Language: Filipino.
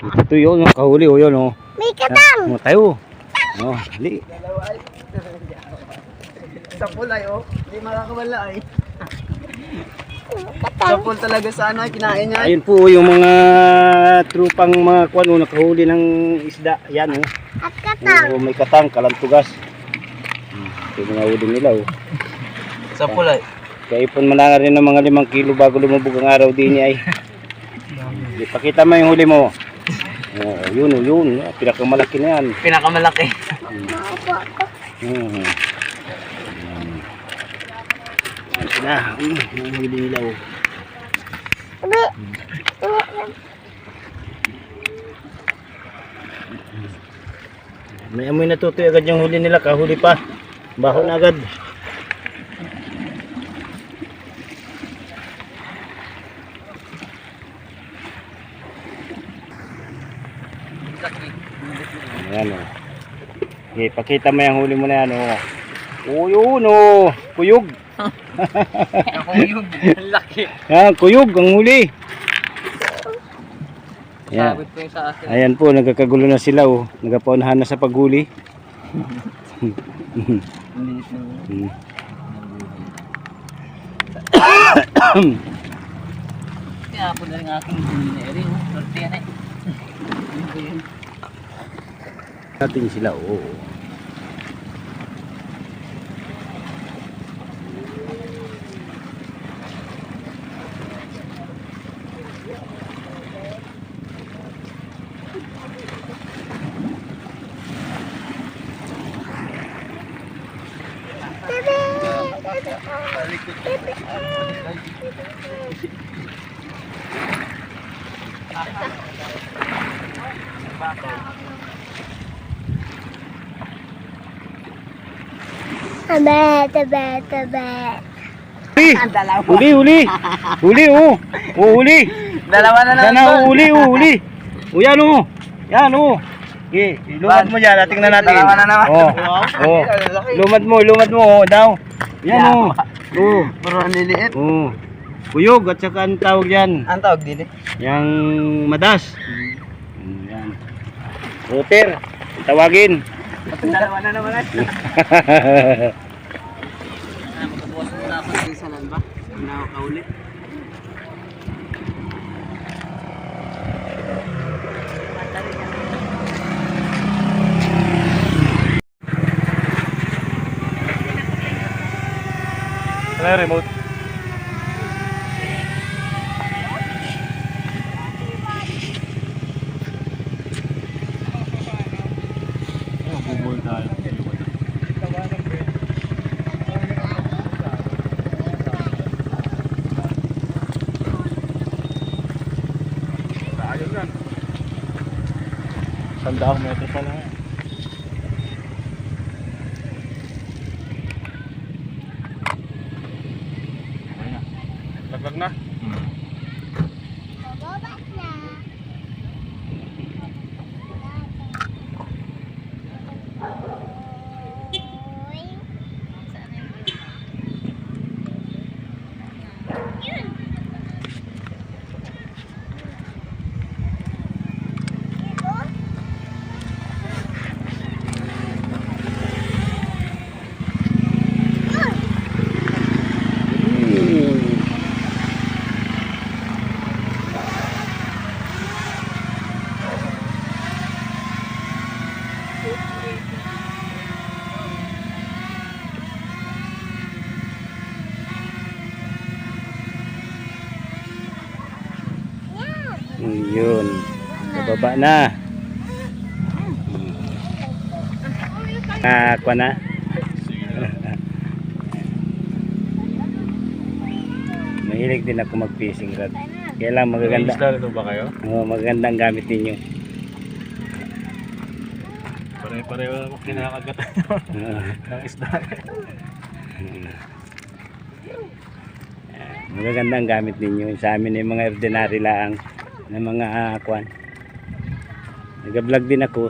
Ito yun, kahuli o yun o. May katang! Tayo. Oh, hali. Sa pulay oh, hindi makakawala ay. Katang! Sa pul talaga sana, kinain niya. Ayun po yung mga trupang mga kwan o, nakahuli ng isda. Yan o. At katang! Oh, may katang, kalantugas. Ito yung mga huli nila o. Sa pulay. Kaipon man na rin ng mga 5 kilo bago lumubog ang araw din niya ay. Ipakita mo yung huli mo. Oh, yun o, yun. Pinakamalaki na yan. Pinakamalaki. Maupo ako. Ito na. Yung huli nila o. Sabi! May amoy natutoy agad yung huli nila. Kahuli pa. Baho na agad. Ayan o. Okay, pakita mo yung huli mo na yan o. Oh, yun o. Kuyog. Nakuyog. Ang laki. Yan, kuyog ang huli. Yan. Sabit ko yung sa akin. Ayan po, nagkakagulo na sila o. Nagapaunahan na sa paghuli. Kaya ako na rin aking dineri. Sorte yan eh. Natin sila o. Tabe. Huli! Huli! Huli o! Huli! Dalawa na naman. Sana huli! Huli! O yan o! Yan o! Okay, lumad mo dyan, tingnan natin. Dalawa na naman. Oh. Lumad mo daw. Yan o. Oh. Puro ang liliit. Oh. Kuyog at saka ang tawag yan. Ang tawag din eh. Yang madas. Yan. Router. Tawagin. Dalawa na naman ay. Magkabukas mo na ako sa isalan ba? Nakakaulit. Ano remote? Bubol tayo. Ayun yan. 100 metro pa lang yan. Laglag na. Bababa na. Yun. Nababa na. Kuha na. Mahilig din ako mag-fishing rod. Kaya lang magaganda. Isla ba kayo? Oh, magagandang gamit ninyo. Pare-pareho naman kinakagat ng isda. Magagandang gamit ninyo. Sa amin ay mga ordinary lang na mga kwan. Nag-vlog din ako.